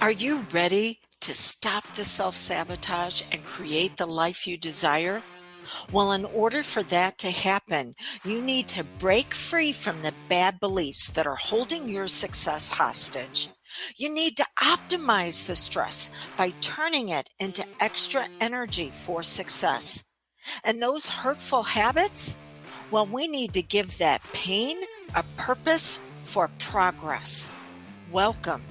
Are you ready to stop the self-sabotage and create the life you desire? Well, in order for that to happen, you need to break free from the bad beliefs that are holding your success hostage. You need to optimize the stress by turning it into extra energy for success. And those hurtful habits? Well, we need to give that pain a purpose for progress. Welcome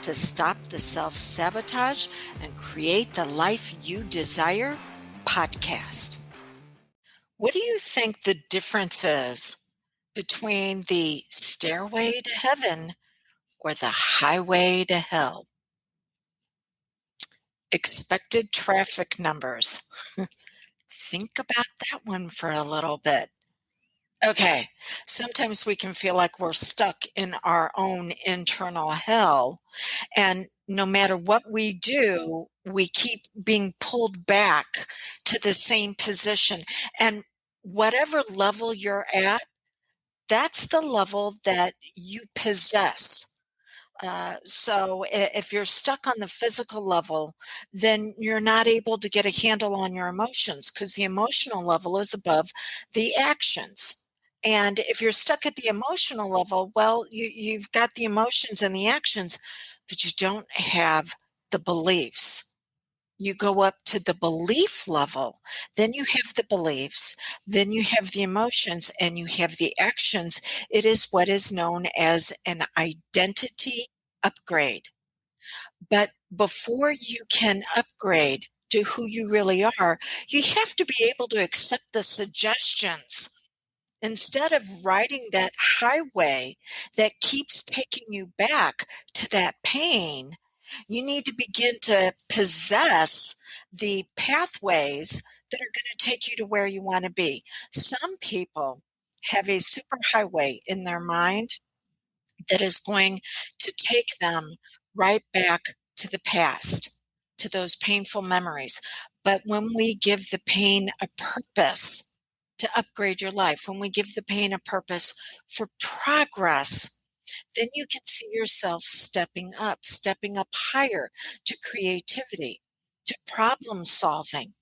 to Stop the Self Sabotage and Create the Life You Desire podcast. What do you think the difference is between the stairway to heaven or the highway to hell? Expected traffic numbers. Think about that one for a little bit. Okay, sometimes we can feel like we're stuck in our own internal hell. And no matter what we do, we keep being pulled back to the same position. And whatever level you're at, that's the level that you possess. So if you're stuck on the physical level, then you're not able to get a handle on your emotions because the emotional level is above the actions. And if you're stuck at the emotional level, well, you've got the emotions and the actions, but you don't have the beliefs. You go up to the belief level, then you have the beliefs, then you have the emotions, and you have the actions. It is what is known as an identity upgrade. But before you can upgrade to who you really are, you have to be able to accept the suggestions. Instead of riding that highway that keeps taking you back to that pain, you need to begin to possess the pathways that are going to take you to where you want to be. Some people have a superhighway in their mind that is going to take them right back to the past, to those painful memories. But when we give the pain a purpose to upgrade your life, when we give the pain a purpose for progress, then you can see yourself stepping up higher to creativity, to problem solving,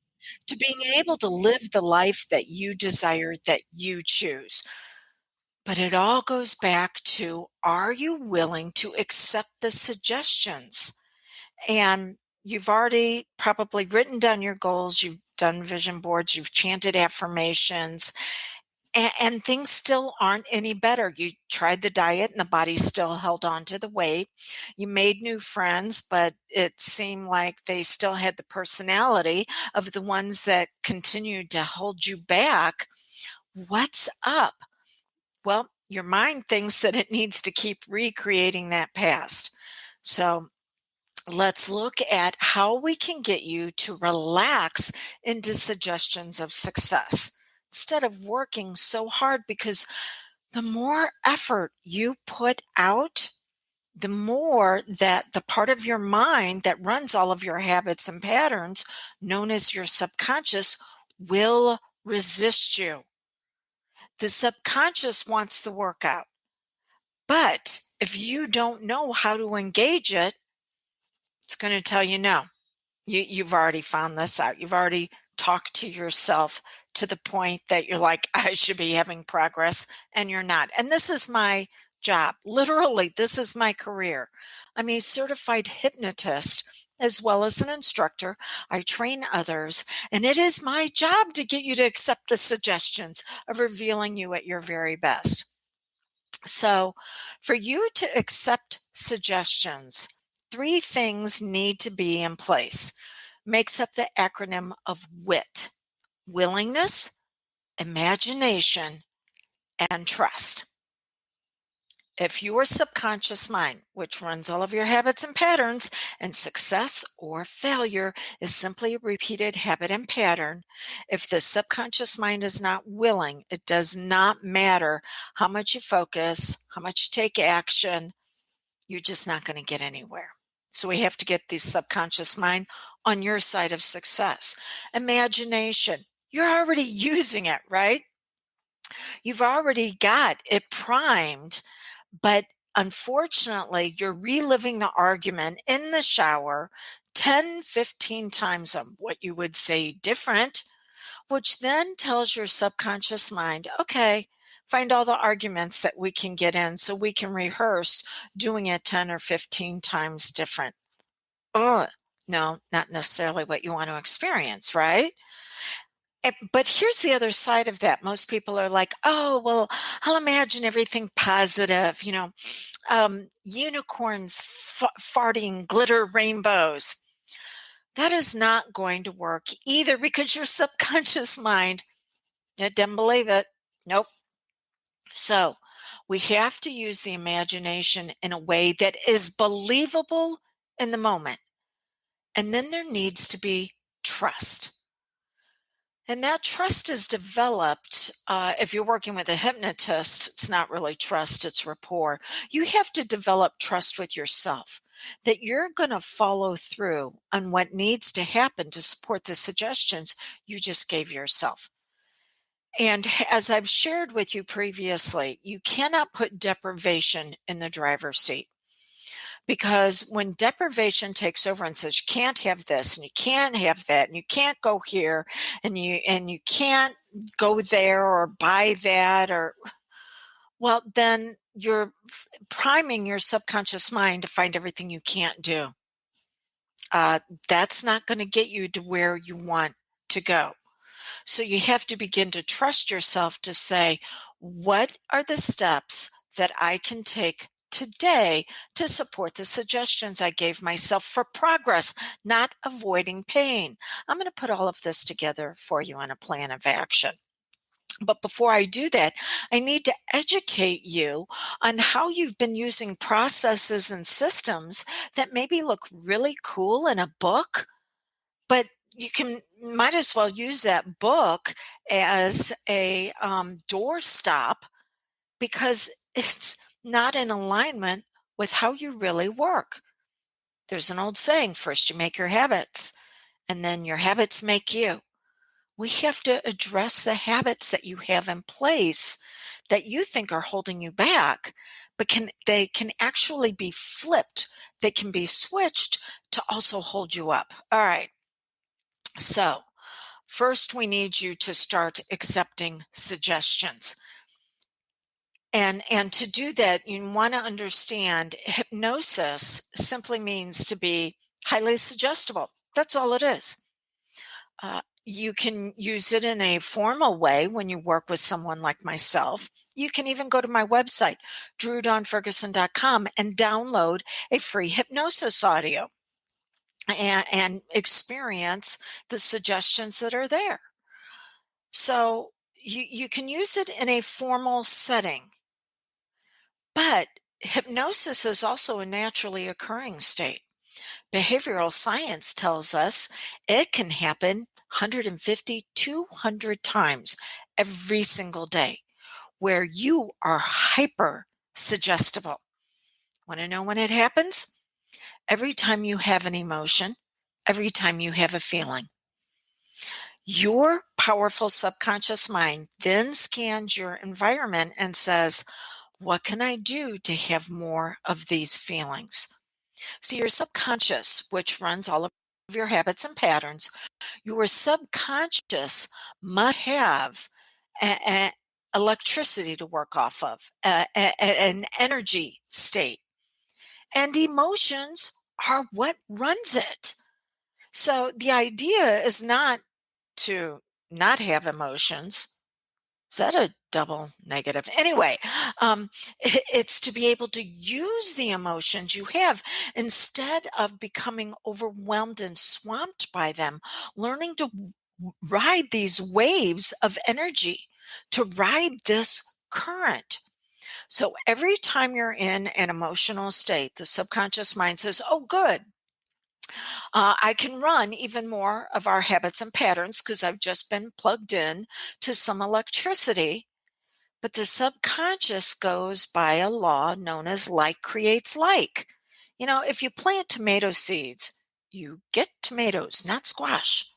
to being able to live the life that you desire, that you choose. But it all goes back to, are you willing to accept the suggestions? And you've already probably written down your goals, you've done vision boards, you've chanted affirmations, and things still aren't any better. You tried the diet and the body still held on to the weight. You made new friends, but it seemed like they still had the personality of the ones that continued to hold you back. What's up? Well, your mind thinks that it needs to keep recreating that past. So let's look at how we can get you to relax into suggestions of success instead of working so hard, because the more effort you put out, the more that the part of your mind that runs all of your habits and patterns, known as your subconscious, will resist you. The subconscious wants the workout. But if you don't know how to engage it, it's going to tell you no. You've already found this out. You've already talked to yourself to the point that you're like, I should be having progress, and you're not. And this is my job. Literally, this is my career. I'm a certified hypnotist as well as an instructor. I train others, and it is my job to get you to accept the suggestions of revealing you at your very best. So, for you to accept suggestions, three things need to be in place. Makes up the acronym of WIT: willingness, imagination, and trust. If your subconscious mind, which runs all of your habits and patterns, and success or failure is simply a repeated habit and pattern, if the subconscious mind is not willing, it does not matter how much you focus, how much you take action, you're just not going to get anywhere. So we have to get the subconscious mind on your side of success. Imagination, you're already using it, right? You've already got it primed, but unfortunately, you're reliving the argument in the shower 10, 15 times of what you would say different, which then tells your subconscious mind, okay, find all the arguments that we can get in so we can rehearse doing it 10 or 15 times different. Oh, no, not necessarily what you want to experience, right? But here's the other side of that. Most people are like, oh, well, I'll imagine everything positive, unicorns farting glitter rainbows. That is not going to work either because your subconscious mind, it didn't believe it. Nope. So we have to use the imagination in a way that is believable in the moment. And then there needs to be trust. And that trust is developed. If you're working with a hypnotist, it's not really trust, it's rapport. You have to develop trust with yourself that you're going to follow through on what needs to happen to support the suggestions you just gave yourself. And as I've shared with you previously, you cannot put deprivation in the driver's seat. Because when deprivation takes over and says you can't have this and you can't have that and you can't go here and you can't go there or buy that, or well, then you're priming your subconscious mind to find everything you can't do. That's not going to get you to where you want to go. So you have to begin to trust yourself to say, what are the steps that I can take today to support the suggestions I gave myself for progress, not avoiding pain? I'm going to put all of this together for you on a plan of action. But before I do that, I need to educate you on how you've been using processes and systems that maybe look really cool in a book, but you might as well use that book as a doorstop because it's not in alignment with how you really work. There's an old saying, first you make your habits, and then your habits make you. We have to address the habits that you have in place that you think are holding you back, but they can actually be flipped. They can be switched to also hold you up. All right. So first, we need you to start accepting suggestions. And to do that, you want to understand hypnosis simply means to be highly suggestible. That's all it is. You can use it in a formal way when you work with someone like myself. You can even go to my website, drewdawnferguson.com, and download a free hypnosis audio and experience the suggestions that are there. So you can use it in a formal setting, but hypnosis is also a naturally occurring state. Behavioral science tells us it can happen 150, 200 times every single day where you are hyper suggestible. Want to know when it happens? Every time you have an emotion, every time you have a feeling. Your powerful subconscious mind then scans your environment and says, what can I do to have more of these feelings? So your subconscious, which runs all of your habits and patterns, your subconscious must have electricity to work off of, an energy state. And emotions are what runs it. So the idea is not to not have emotions. Is that a double negative? Anyway, it's to be able to use the emotions you have instead of becoming overwhelmed and swamped by them, learning to ride these waves of energy, to ride this current. So every time you're in an emotional state, the subconscious mind says, oh, good. I can run even more of our habits and patterns because I've just been plugged in to some electricity. But the subconscious goes by a law known as like creates like. If you plant tomato seeds, you get tomatoes, not squash.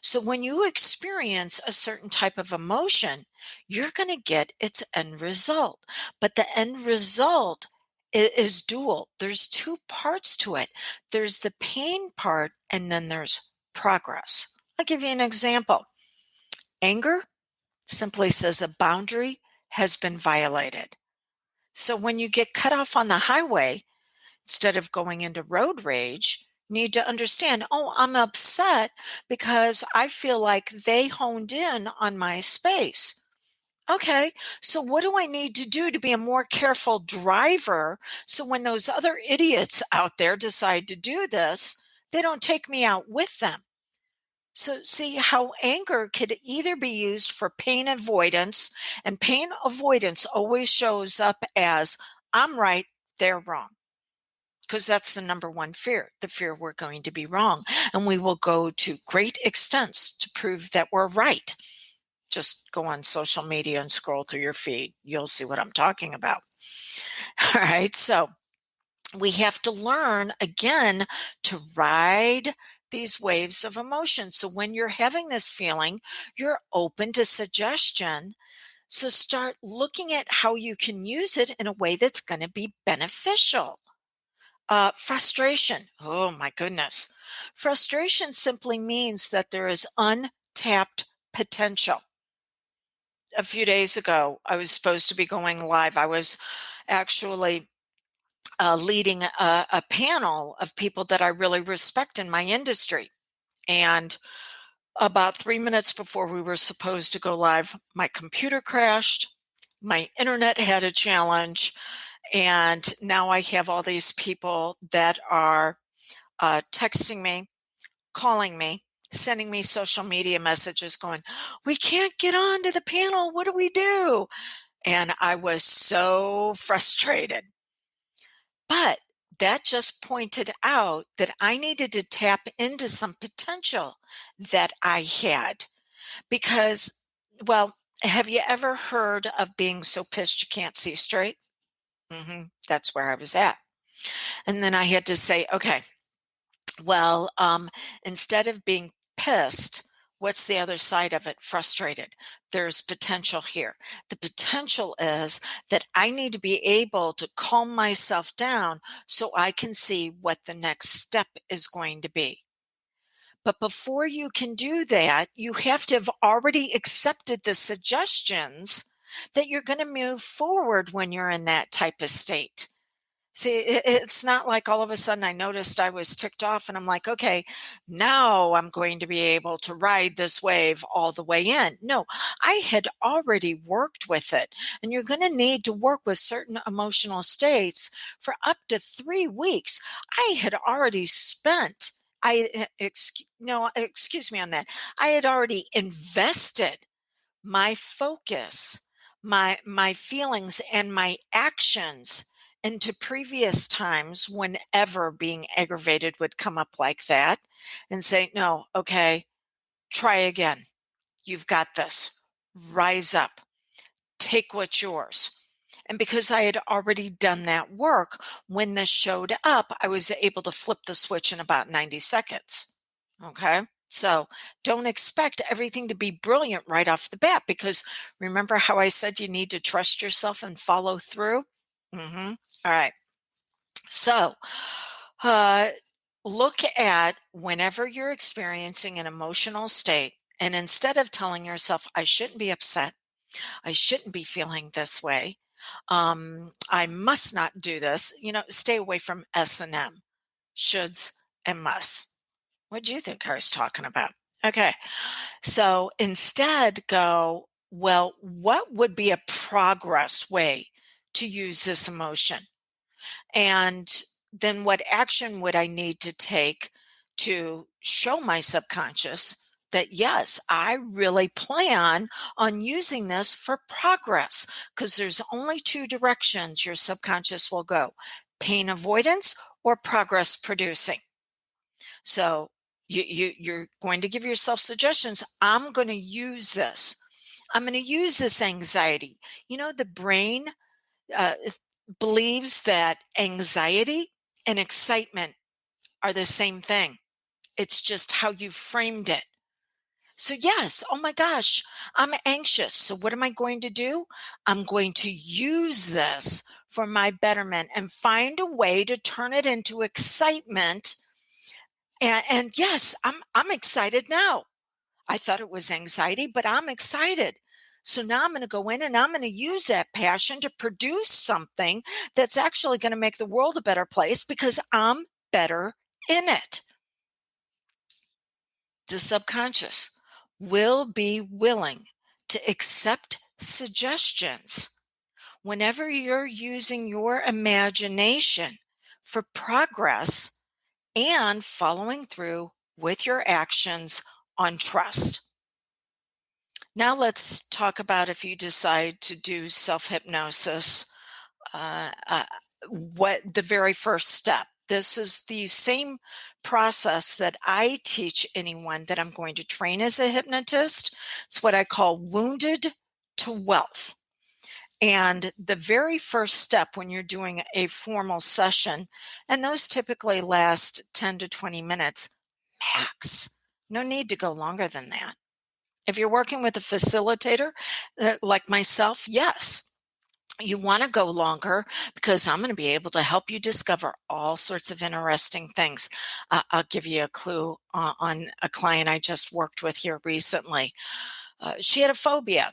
So when you experience a certain type of emotion, you're going to get its end result. But the end result It is dual. There's two parts to it. There's the pain part, and then there's progress. I'll give you an example. Anger simply says a boundary has been violated. So when you get cut off on the highway, instead of going into road rage, you need to understand, oh, I'm upset because I feel like they honed in on my space. Okay, so what do I need to do to be a more careful driver so when those other idiots out there decide to do this, they don't take me out with them? So, see how anger could either be used for pain avoidance, and pain avoidance always shows up as I'm right, they're wrong. Because that's the number one fear, the fear we're going to be wrong. And we will go to great extents to prove that we're right. Just go on social media and scroll through your feed. You'll see what I'm talking about. All right. So we have to learn again to ride these waves of emotion. So when you're having this feeling, you're open to suggestion. So start looking at how you can use it in a way that's going to be beneficial. Frustration. Oh my goodness. Frustration simply means that there is untapped potential. A few days ago, I was supposed to be going live. I was actually leading a panel of people that I really respect in my industry. And about 3 minutes before we were supposed to go live, my computer crashed. My internet had a challenge. And now I have all these people that are texting me, calling me, sending me social media messages going, we can't get on to the panel. What do we do? And I was so frustrated. But that just pointed out that I needed to tap into some potential that I had. Because, well, have you ever heard of being so pissed you can't see straight? That's where I was at. And then I had to say, okay, well, instead of being pissed, what's the other side of it? Frustrated. There's potential here. The potential is that I need to be able to calm myself down so I can see what the next step is going to be. But before you can do that, you have to have already accepted the suggestions that you're going to move forward when you're in that type of state. See, it's not like all of a sudden I noticed I was ticked off and I'm like, okay, now I'm going to be able to ride this wave all the way in. No, I had already worked with it. And you're going to need to work with certain emotional states for up to 3 weeks. I had already spent, excuse me on that. I had already invested my focus, my feelings and my actions into previous times whenever being aggravated would come up like that and say, no, okay, try again. You've got this. Rise up. Take what's yours. And because I had already done that work, when this showed up, I was able to flip the switch in about 90 seconds. Okay. So don't expect everything to be brilliant right off the bat because remember how I said you need to trust yourself and follow through? All right. So uh, look at whenever you're experiencing an emotional state, and instead of telling yourself, I shouldn't be upset, I shouldn't be feeling this way, I must not do this, stay away from S&M, shoulds and musts. What do you think I was talking about? Okay. So instead, go, well, what would be a progress way to use this emotion? And then what action would I need to take to show my subconscious that, yes, I really plan on using this for progress? Because there's only two directions your subconscious will go: pain avoidance or progress producing. So you're going to give yourself suggestions. I'm going to use this. I'm going to use this anxiety. The brain believes that anxiety and excitement are the same thing. It's just how you framed it. So, yes, oh my gosh, I'm anxious. So, what am I going to do? I'm going to use this for my betterment, and find a way to turn it into excitement. And yes, I'm excited now. I thought it was anxiety, but I'm excited. So now I'm going to go in and I'm going to use that passion to produce something that's actually going to make the world a better place because I'm better in it. The subconscious will be willing to accept suggestions whenever you're using your imagination for progress and following through with your actions on trust. Now let's talk about if you decide to do self-hypnosis, what the very first step. This is the same process that I teach anyone that I'm going to train as a hypnotist. It's what I call wounded to wealth. And the very first step when you're doing a formal session, and those typically last 10 to 20 minutes max, no need to go longer than that. If you're working with a facilitator like myself, yes, you want to go longer because I'm going to be able to help you discover all sorts of interesting things. I'll give you a clue on a client I just worked with here recently. She had a phobia.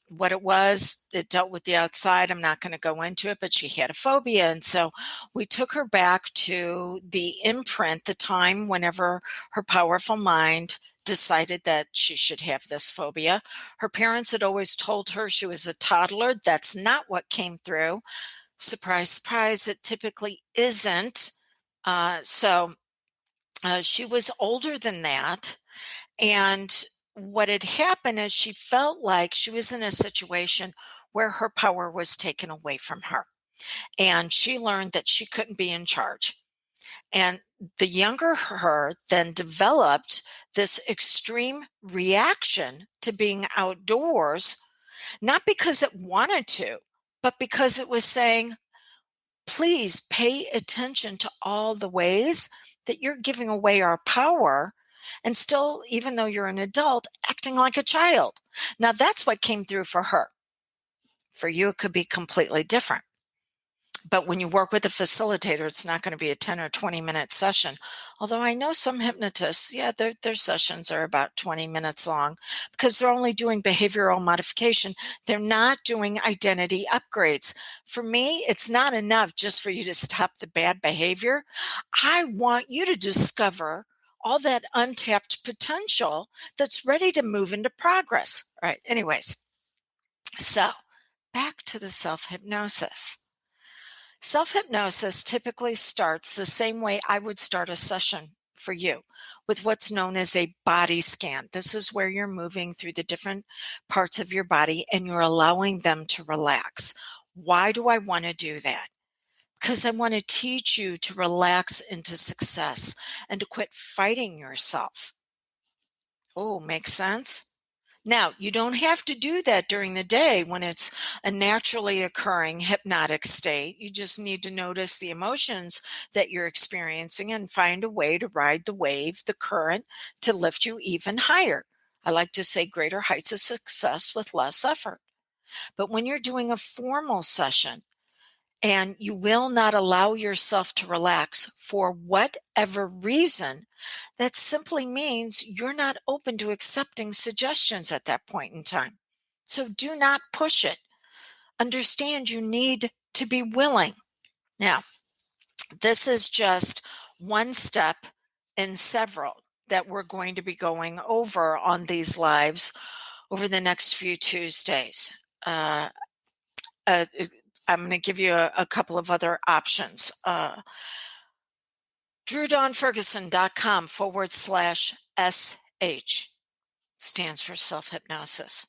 What it was, it dealt with the outside. I'm not going to go into it, but she had a phobia. And so we took her back to the imprint, the time whenever her powerful mind decided that she should have this phobia. Her parents had always told her she was a toddler. That's not what came through. Surprise, surprise, it typically isn't. She was older than that. And what had happened is she felt like she was in a situation where her power was taken away from her. And she learned that she couldn't be in charge. And the younger her then developed this extreme reaction to being outdoors, not because it wanted to, but because it was saying, please pay attention to all the ways that you're giving away our power and still, even though you're an adult, acting like a child. Now, that's what came through for her. For you, it could be completely different. But when you work with a facilitator, it's not going to be a 10 or 20-minute session. Although I know some hypnotists, yeah, their sessions are about 20 minutes long because they're only doing behavioral modification. They're not doing identity upgrades. For me, it's not enough just for you to stop the bad behavior. I want you to discover all that untapped potential that's ready to move into progress. All right. Anyways, so back to the self-hypnosis. Self-hypnosis typically starts the same way I would start a session for you, with what's known as a body scan. This is where you're moving through the different parts of your body and you're allowing them to relax. Why do I want to do that? Because I want to teach you to relax into success and to quit fighting yourself. Oh, makes sense? Now, you don't have to do that during the day when it's a naturally occurring hypnotic state. You just need to notice the emotions that you're experiencing and find a way to ride the wave, the current, to lift you even higher. I like to say greater heights of success with less effort. But when you're doing a formal session, and you will not allow yourself to relax for whatever reason, that simply means you're not open to accepting suggestions at that point in time. So do not push it. Understand you need to be willing. Now, this is just one step in several that we're going to be going over on these lives over the next few Tuesdays. I'm going to give you a couple of other options. DrewDawnFerguson.com/SH stands for self-hypnosis.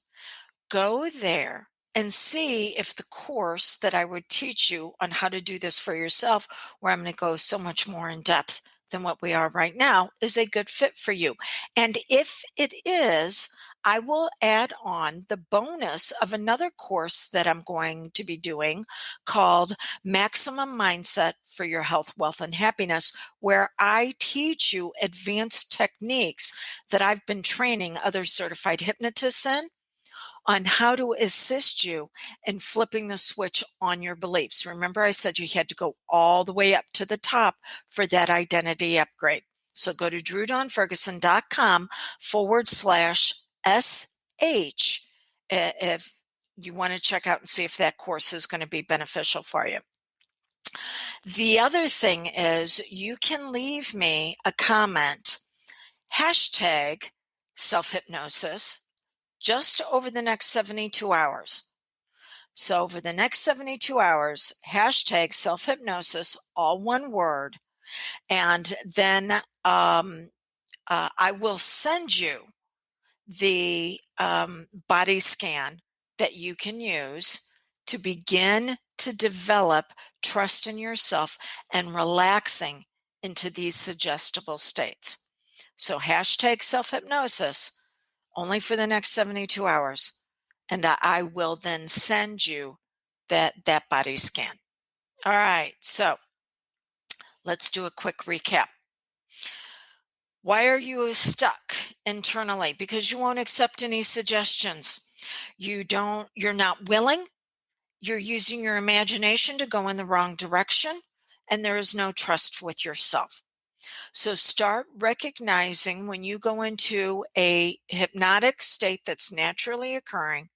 Go there and see if the course that I would teach you on how to do this for yourself, where I'm going to go so much more in depth than what we are right now, is a good fit for you. And if it is, I will add on the bonus of another course that I'm going to be doing called Maximum Mindset for Your Health, Wealth, and Happiness, where I teach you advanced techniques that I've been training other certified hypnotists in on how to assist you in flipping the switch on your beliefs. Remember, I said you had to go all the way up to the top for that identity upgrade. So go to drewdonferguson.com/SH if you want to check out and see if that course is going to be beneficial for you. The other thing is you can leave me a comment, hashtag self-hypnosis, just over the next 72 hours. So over the next 72 hours, hashtag self-hypnosis, all one word, and then I will send you the body scan that you can use to begin to develop trust in yourself and relaxing into these suggestible states. So hashtag self-hypnosis only for the next 72 hours. And I will then send you that body scan. All right, so let's do a quick recap. Why are you stuck internally? Because you won't accept any suggestions. You're not willing. You're using your imagination to go in the wrong direction, and there is no trust with yourself. So start recognizing when you go into a hypnotic state that's naturally occurring,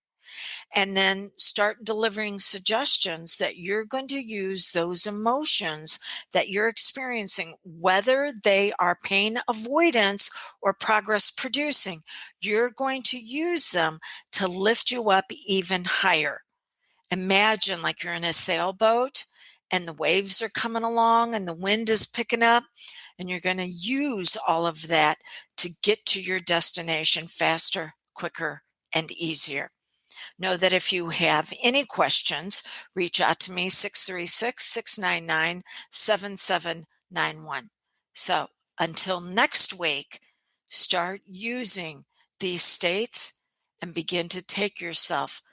and then start delivering suggestions that you're going to use those emotions that you're experiencing, whether they are pain avoidance or progress producing. You're going to use them to lift you up even higher. Imagine like you're in a sailboat and the waves are coming along and the wind is picking up, and you're going to use all of that to get to your destination faster, quicker, and easier. Know that if you have any questions, reach out to me, 636-699-7791. So until next week, start using these states and begin to take yourself